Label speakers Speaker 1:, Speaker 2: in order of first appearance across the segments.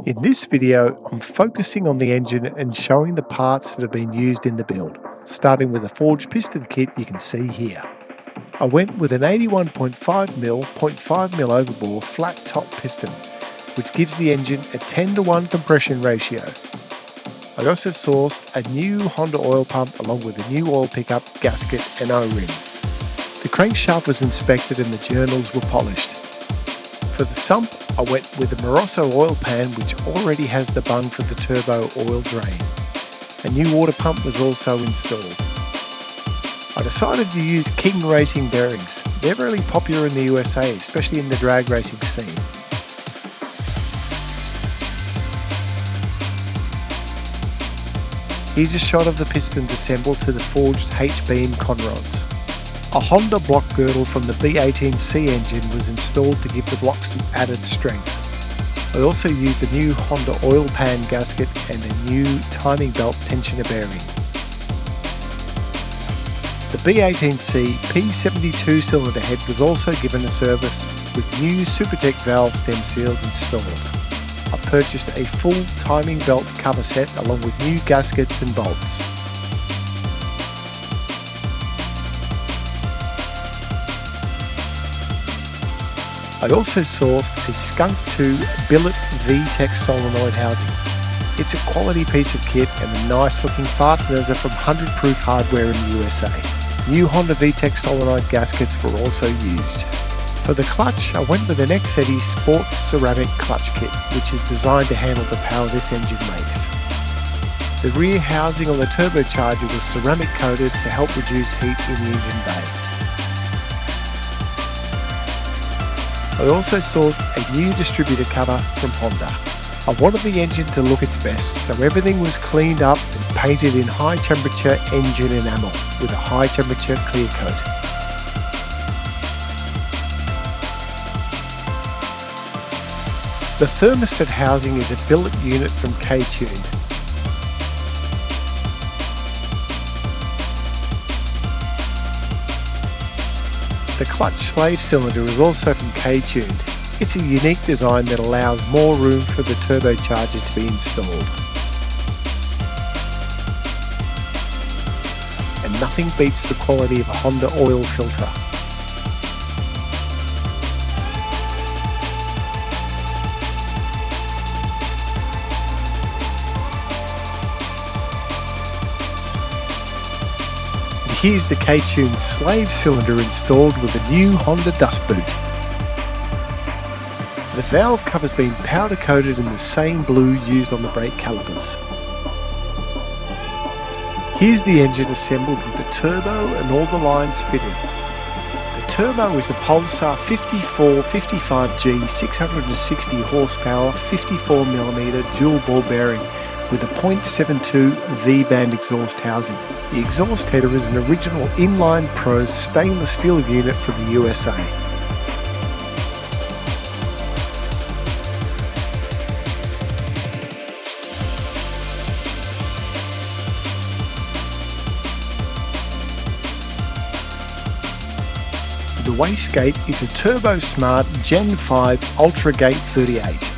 Speaker 1: In this video, I'm focusing on the engine and showing the parts that have been used in the build, starting with a forged piston kit you can see here. I went with an 81.5mm 0.5mm overbore flat top piston, which gives the engine a 10:1 compression ratio. I also sourced a new Honda oil pump along with a new oil pickup, gasket and O-ring. The crankshaft was inspected and the journals were polished. For the sump, I went with a Moroso oil pan which already has the bung for the turbo oil drain. A new water pump was also installed. I decided to use King Racing bearings. They're really popular in the USA, especially in the drag racing scene. Here's a shot of the pistons assembled to the forged H-beam conrods. A Honda block girdle from the B18C engine was installed to give the blocks some added strength. I also used a new Honda oil pan gasket and a new timing belt tensioner bearing. The B18C P72 cylinder head was also given a service with new Supertech valve stem seals installed. I purchased a full timing belt cover set along with new gaskets and bolts. I also sourced a Skunk 2 billet VTech solenoid housing. It's a quality piece of kit and the nice looking fasteners are from 100 Proof Hardware in the USA. New Honda VTech solenoid gaskets were also used. For the clutch, I went with an Exedy Sports Ceramic clutch kit, which is designed to handle the power this engine makes. The rear housing on the turbocharger was ceramic coated to help reduce heat in the engine bay. I also sourced a new distributor cover from Honda. I wanted the engine to look its best, so everything was cleaned up and painted in high temperature engine enamel with a high temperature clear coat. The thermostat housing is a billet unit from K-Tuned. The clutch slave cylinder is also from K-Tuned. It's a unique design that allows more room for the turbocharger to be installed. And nothing beats the quality of a Honda oil filter. Here's the K-Tuned slave cylinder installed with a new Honda dust boot. The valve cover's been powder coated in the same blue used on the brake calipers. Here's the engine assembled with the turbo and all the lines fitted. The turbo is a Pulsar 5455G 660 horsepower 54mm dual ball bearing with a 0.72 V-band exhaust housing. The exhaust header is an original Inline Pro stainless steel unit from the USA. The wastegate is a Turbosmart Gen 5 UltraGate 38.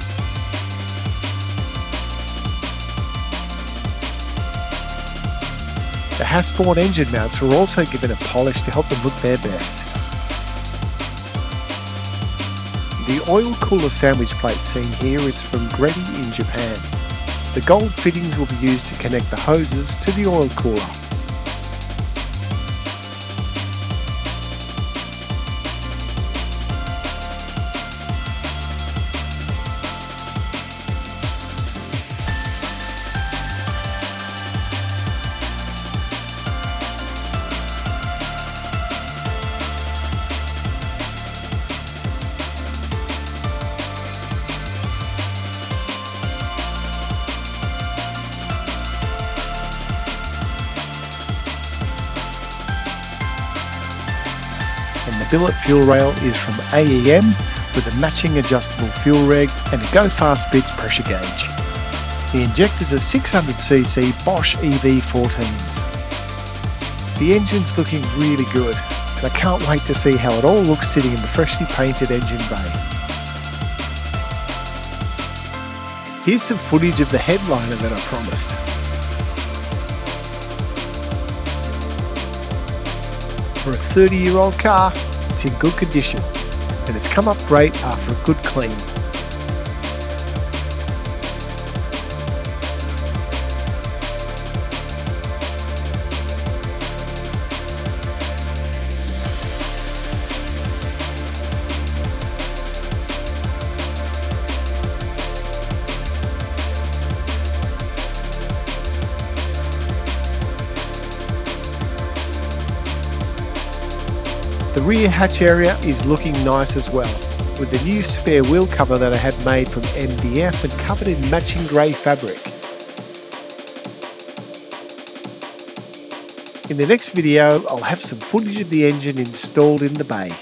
Speaker 1: The Hasport engine mounts were also given a polish to help them look their best. The oil cooler sandwich plate seen here is from GReddy in Japan. The gold fittings will be used to connect the hoses to the oil cooler. And the billet fuel rail is from AEM with a matching adjustable fuel reg and a Go Fast Bits pressure gauge. The injectors are 600cc Bosch EV14s. The engine's looking really good and I can't wait to see how it all looks sitting in the freshly painted engine bay. Here's some footage of the headliner that I promised. For a 30-year-old car, it's in good condition, and it's come up great after a good clean. The rear hatch area is looking nice as well, with the new spare wheel cover that I had made from MDF and covered in matching grey fabric. In the next video, I'll have some footage of the engine installed in the bay.